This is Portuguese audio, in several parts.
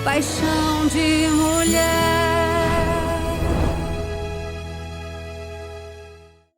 paixão de mulher.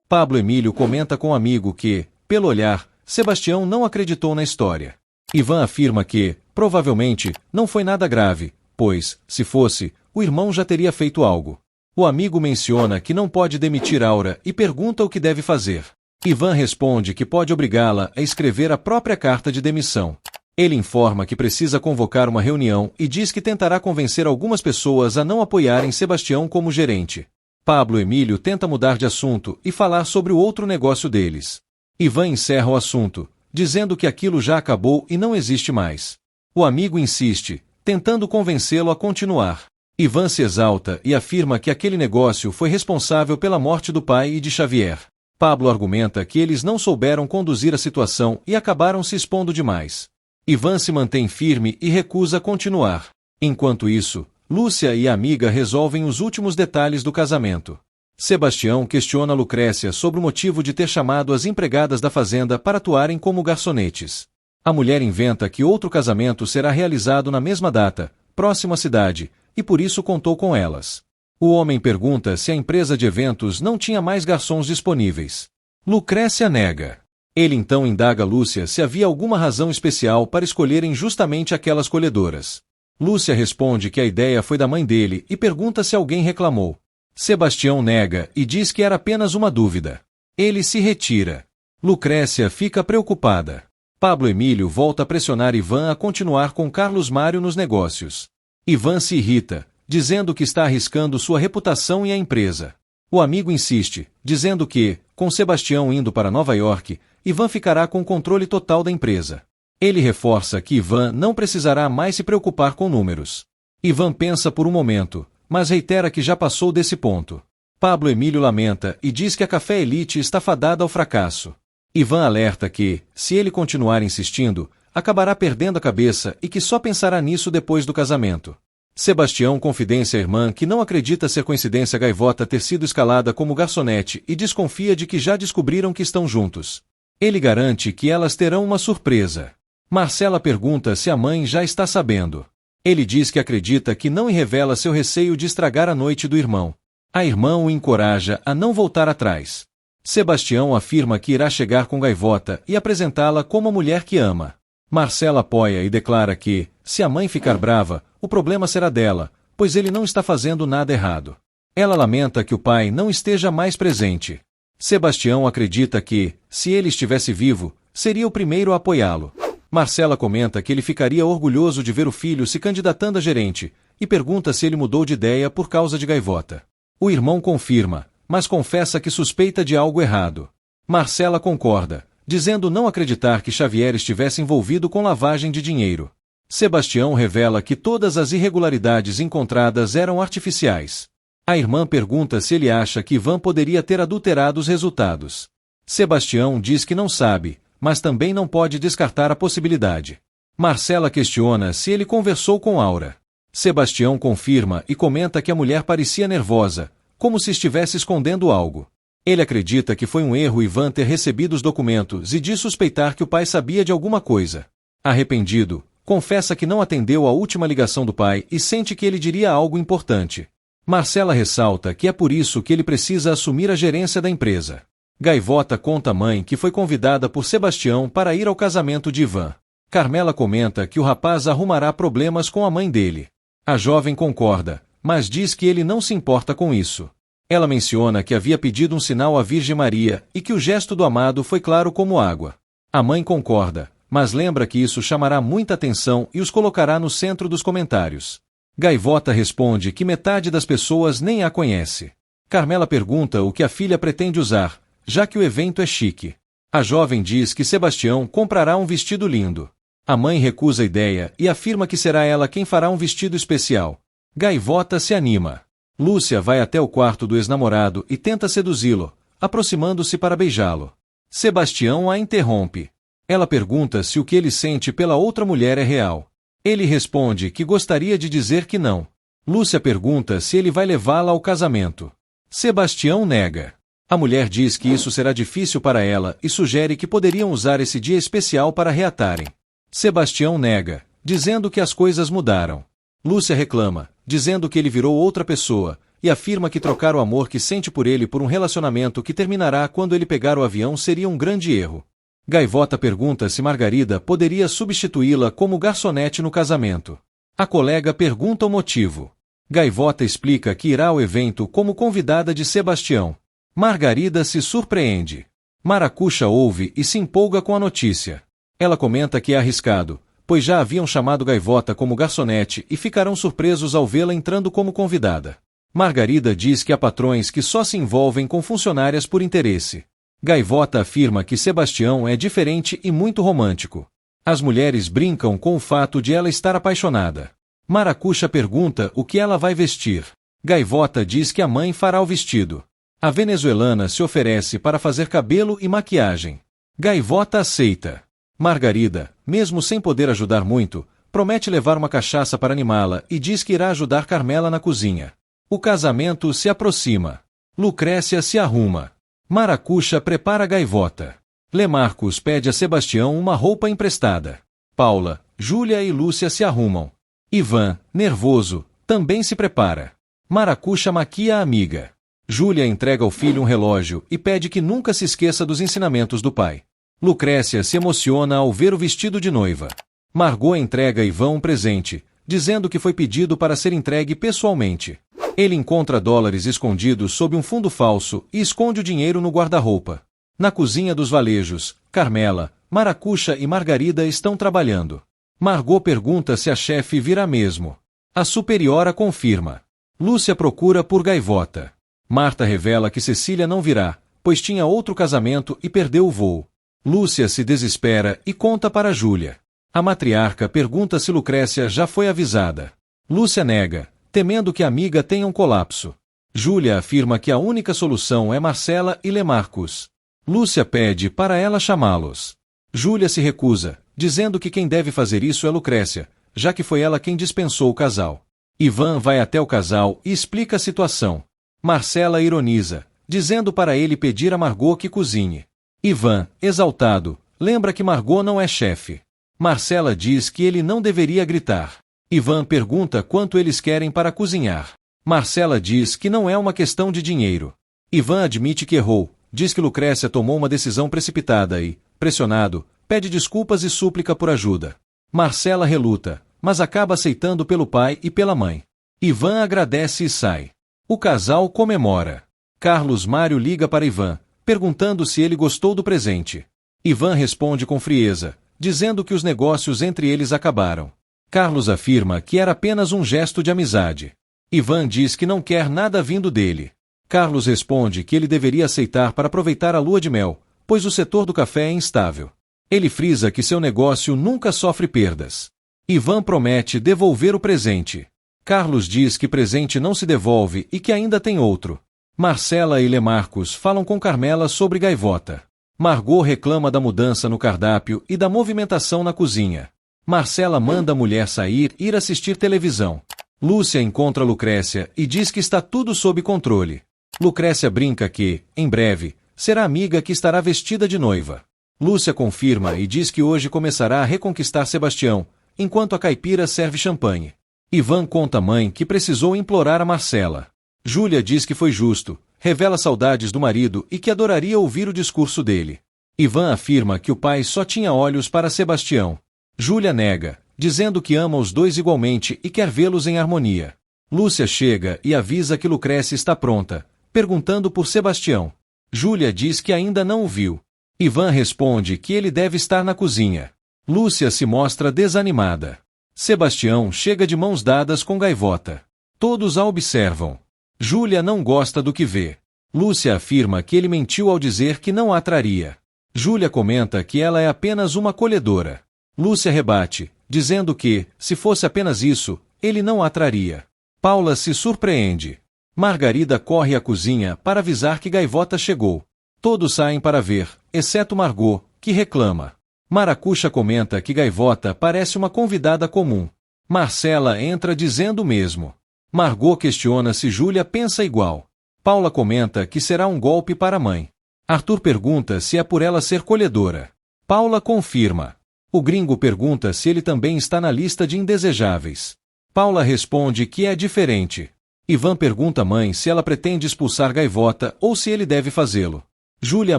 Pablo Emílio comenta com um amigo que, pelo olhar, Sebastião não acreditou na história. Ivan afirma que, provavelmente, não foi nada grave, pois, se fosse, o irmão já teria feito algo. O amigo menciona que não pode demitir Aura e pergunta o que deve fazer. Ivan responde que pode obrigá-la a escrever a própria carta de demissão. Ele informa que precisa convocar uma reunião e diz que tentará convencer algumas pessoas a não apoiarem Sebastião como gerente. Pablo Emílio tenta mudar de assunto e falar sobre o outro negócio deles. Ivan encerra o assunto, dizendo que aquilo já acabou e não existe mais. O amigo insiste, tentando convencê-lo a continuar. Ivan se exalta e afirma que aquele negócio foi responsável pela morte do pai e de Xavier. Pablo argumenta que eles não souberam conduzir a situação e acabaram se expondo demais. Ivan se mantém firme e recusa continuar. Enquanto isso, Lúcia e a amiga resolvem os últimos detalhes do casamento. Sebastião questiona Lucrécia sobre o motivo de ter chamado as empregadas da fazenda para atuarem como garçonetes. A mulher inventa que outro casamento será realizado na mesma data, próximo à cidade, e por isso contou com elas. O homem pergunta se a empresa de eventos não tinha mais garçons disponíveis. Lucrécia nega. Ele então indaga Lúcia se havia alguma razão especial para escolherem justamente aquelas colhedoras. Lúcia responde que a ideia foi da mãe dele e pergunta se alguém reclamou. Sebastião nega e diz que era apenas uma dúvida. Ele se retira. Lucrécia fica preocupada. Pablo Emílio volta a pressionar Ivan a continuar com Carlos Mário nos negócios. Ivan se irrita, dizendo que está arriscando sua reputação e a empresa. O amigo insiste, dizendo que, com Sebastião indo para Nova York, Ivan ficará com o controle total da empresa. Ele reforça que Ivan não precisará mais se preocupar com números. Ivan pensa por um momento, mas reitera que já passou desse ponto. Pablo Emílio lamenta e diz que a Café Elite está fadada ao fracasso. Ivan alerta que, se ele continuar insistindo, acabará perdendo a cabeça e que só pensará nisso depois do casamento. Sebastião confidencia à irmã que não acredita ser coincidência a Gaivota ter sido escalada como garçonete e desconfia de que já descobriram que estão juntos. Ele garante que elas terão uma surpresa. Marcela pergunta se a mãe já está sabendo. Ele diz que acredita que não e revela seu receio de estragar a noite do irmão. A irmã o encoraja a não voltar atrás. Sebastião afirma que irá chegar com Gaivota e apresentá-la como a mulher que ama. Marcela apoia e declara que, se a mãe ficar brava, o problema será dela, pois ele não está fazendo nada errado. Ela lamenta que o pai não esteja mais presente. Sebastião acredita que, se ele estivesse vivo, seria o primeiro a apoiá-lo. Marcela comenta que ele ficaria orgulhoso de ver o filho se candidatando a gerente, e pergunta se ele mudou de ideia por causa de Gaivota. O irmão confirma, mas confessa que suspeita de algo errado. Marcela concorda, dizendo não acreditar que Xavier estivesse envolvido com lavagem de dinheiro. Sebastião revela que todas as irregularidades encontradas eram artificiais. A irmã pergunta se ele acha que Ivan poderia ter adulterado os resultados. Sebastião diz que não sabe, mas também não pode descartar a possibilidade. Marcela questiona se ele conversou com Aura. Sebastião confirma e comenta que a mulher parecia nervosa, como se estivesse escondendo algo. Ele acredita que foi um erro Ivan ter recebido os documentos e diz suspeitar que o pai sabia de alguma coisa. Arrependido, confessa que não atendeu à última ligação do pai e sente que ele diria algo importante. Marcela ressalta que é por isso que ele precisa assumir a gerência da empresa. Gaivota conta à mãe que foi convidada por Sebastião para ir ao casamento de Ivan. Carmela comenta que o rapaz arrumará problemas com a mãe dele. A jovem concorda, mas diz que ele não se importa com isso. Ela menciona que havia pedido um sinal à Virgem Maria e que o gesto do amado foi claro como água. A mãe concorda, mas lembra que isso chamará muita atenção e os colocará no centro dos comentários. Gaivota responde que metade das pessoas nem a conhece. Carmela pergunta o que a filha pretende usar, já que o evento é chique. A jovem diz que Sebastião comprará um vestido lindo. A mãe recusa a ideia e afirma que será ela quem fará um vestido especial. Gaivota se anima. Lúcia vai até o quarto do ex-namorado e tenta seduzi-lo, aproximando-se para beijá-lo. Sebastião a interrompe. Ela pergunta se o que ele sente pela outra mulher é real. Ele responde que gostaria de dizer que não. Lúcia pergunta se ele vai levá-la ao casamento. Sebastião nega. A mulher diz que isso será difícil para ela e sugere que poderiam usar esse dia especial para reatarem. Sebastião nega, dizendo que as coisas mudaram. Lúcia reclama, dizendo que ele virou outra pessoa, e afirma que trocar o amor que sente por ele por um relacionamento que terminará quando ele pegar o avião seria um grande erro. Gaivota pergunta se Margarida poderia substituí-la como garçonete no casamento. A colega pergunta o motivo. Gaivota explica que irá ao evento como convidada de Sebastião. Margarida se surpreende. Maracuxa ouve e se empolga com a notícia. Ela comenta que é arriscado, pois já haviam chamado Gaivota como garçonete e ficarão surpresos ao vê-la entrando como convidada. Margarida diz que há patrões que só se envolvem com funcionárias por interesse. Gaivota afirma que Sebastião é diferente e muito romântico. As mulheres brincam com o fato de ela estar apaixonada. Maracuxa pergunta o que ela vai vestir. Gaivota diz que a mãe fará o vestido. A venezuelana se oferece para fazer cabelo e maquiagem. Gaivota aceita. Margarida, mesmo sem poder ajudar muito, promete levar uma cachaça para animá-la e diz que irá ajudar Carmela na cozinha. O casamento se aproxima. Lucrécia se arruma. Maracuxa prepara Gaivota. Lemarcos pede a Sebastião uma roupa emprestada. Paula, Júlia e Lúcia se arrumam. Ivan, nervoso, também se prepara. Maracuxa maquia a amiga. Júlia entrega ao filho um relógio e pede que nunca se esqueça dos ensinamentos do pai. Lucrécia se emociona ao ver o vestido de noiva. Margot entrega a Ivan um presente, dizendo que foi pedido para ser entregue pessoalmente. Ele encontra dólares escondidos sob um fundo falso e esconde o dinheiro no guarda-roupa. Na cozinha dos Valejos, Carmela, Maracuxa e Margarida estão trabalhando. Margot pergunta se a chefe virá mesmo. A superiora confirma. Lúcia procura por Gaivota. Marta revela que Cecília não virá, pois tinha outro casamento e perdeu o voo. Lúcia se desespera e conta para Júlia. A matriarca pergunta se Lucrécia já foi avisada. Lúcia nega, temendo que a amiga tenha um colapso. Júlia afirma que a única solução é Marcela e Lemarcos. Lúcia pede para ela chamá-los. Júlia se recusa, dizendo que quem deve fazer isso é Lucrécia, já que foi ela quem dispensou o casal. Ivan vai até o casal e explica a situação. Marcela ironiza, dizendo para ele pedir a Margot que cozinhe. Ivan, exaltado, lembra que Margot não é chefe. Marcela diz que ele não deveria gritar. Ivan pergunta quanto eles querem para cozinhar. Marcela diz que não é uma questão de dinheiro. Ivan admite que errou, diz que Lucrécia tomou uma decisão precipitada e, pressionado, pede desculpas e súplica por ajuda. Marcela reluta, mas acaba aceitando pelo pai e pela mãe. Ivan agradece e sai. O casal comemora. Carlos Mário liga para Ivan, perguntando se ele gostou do presente. Ivan responde com frieza, dizendo que os negócios entre eles acabaram. Carlos afirma que era apenas um gesto de amizade. Ivan diz que não quer nada vindo dele. Carlos responde que ele deveria aceitar para aproveitar a lua de mel, pois o setor do café é instável. Ele frisa que seu negócio nunca sofre perdas. Ivan promete devolver o presente. Carlos diz que presente não se devolve e que ainda tem outro. Marcela e Lemarcos falam com Carmela sobre Gaivota. Margot reclama da mudança no cardápio e da movimentação na cozinha. Marcela manda a mulher sair e ir assistir televisão. Lúcia encontra Lucrécia e diz que está tudo sob controle. Lucrécia brinca que, em breve, será amiga que estará vestida de noiva. Lúcia confirma e diz que hoje começará a reconquistar Sebastião, enquanto a caipira serve champanhe. Ivan conta à mãe que precisou implorar a Marcela. Júlia diz que foi justo, revela saudades do marido e que adoraria ouvir o discurso dele. Ivan afirma que o pai só tinha olhos para Sebastião. Júlia nega, dizendo que ama os dois igualmente e quer vê-los em harmonia. Lúcia chega e avisa que Lucrécia está pronta, perguntando por Sebastião. Júlia diz que ainda não o viu. Ivan responde que ele deve estar na cozinha. Lúcia se mostra desanimada. Sebastião chega de mãos dadas com Gaivota. Todos a observam. Júlia não gosta do que vê. Lúcia afirma que ele mentiu ao dizer que não a traria. Júlia comenta que ela é apenas uma colhedora. Lúcia rebate, dizendo que, se fosse apenas isso, ele não a traria. Paula se surpreende. Margarida corre à cozinha para avisar que Gaivota chegou. Todos saem para ver, exceto Margot, que reclama. Maracuxa comenta que Gaivota parece uma convidada comum. Marcela entra dizendo o mesmo. Margot questiona se Júlia pensa igual. Paula comenta que será um golpe para a mãe. Arthur pergunta se é por ela ser colhedora. Paula confirma. O gringo pergunta se ele também está na lista de indesejáveis. Paula responde que é diferente. Ivan pergunta à mãe se ela pretende expulsar Gaivota ou se ele deve fazê-lo. Júlia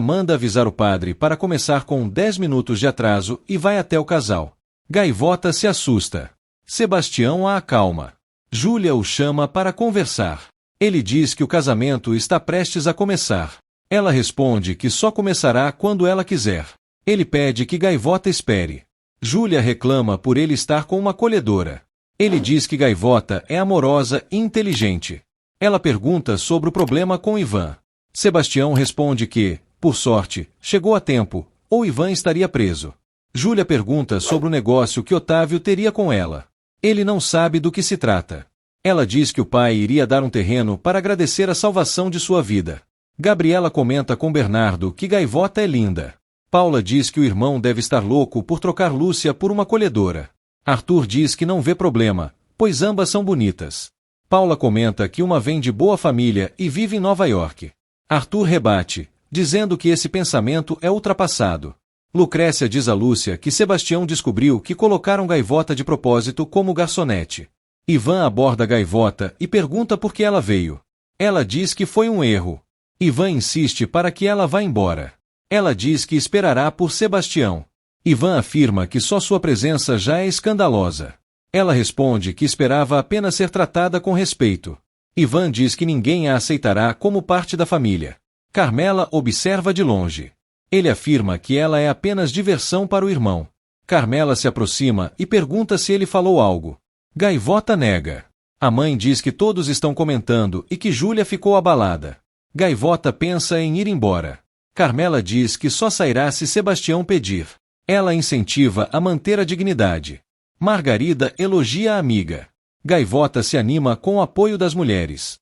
manda avisar o padre para começar com 10 minutos de atraso e vai até o casal. Gaivota se assusta. Sebastião a acalma. Júlia o chama para conversar. Ele diz que o casamento está prestes a começar. Ela responde que só começará quando ela quiser. Ele pede que Gaivota espere. Júlia reclama por ele estar com uma acolhedora. Ele diz que Gaivota é amorosa e inteligente. Ela pergunta sobre o problema com Ivan. Sebastião responde que, por sorte, chegou a tempo, ou Ivan estaria preso. Júlia pergunta sobre o negócio que Otávio teria com ela. Ele não sabe do que se trata. Ela diz que o pai iria dar um terreno para agradecer a salvação de sua vida. Gabriela comenta com Bernardo que Gaivota é linda. Paula diz que o irmão deve estar louco por trocar Lúcia por uma acolhedora. Arthur diz que não vê problema, pois ambas são bonitas. Paula comenta que uma vem de boa família e vive em Nova York. Arthur rebate, dizendo que esse pensamento é ultrapassado. Lucrécia diz a Lúcia que Sebastião descobriu que colocaram Gaivota de propósito como garçonete. Ivan aborda Gaivota e pergunta por que ela veio. Ela diz que foi um erro. Ivan insiste para que ela vá embora. Ela diz que esperará por Sebastião. Ivan afirma que só sua presença já é escandalosa. Ela responde que esperava apenas ser tratada com respeito. Ivan diz que ninguém a aceitará como parte da família. Carmela observa de longe. Ele afirma que ela é apenas diversão para o irmão. Carmela se aproxima e pergunta se ele falou algo. Gaivota nega. A mãe diz que todos estão comentando e que Júlia ficou abalada. Gaivota pensa em ir embora. Carmela diz que só sairá se Sebastião pedir. Ela incentiva a manter a dignidade. Margarida elogia a amiga. Gaivota se anima com o apoio das mulheres.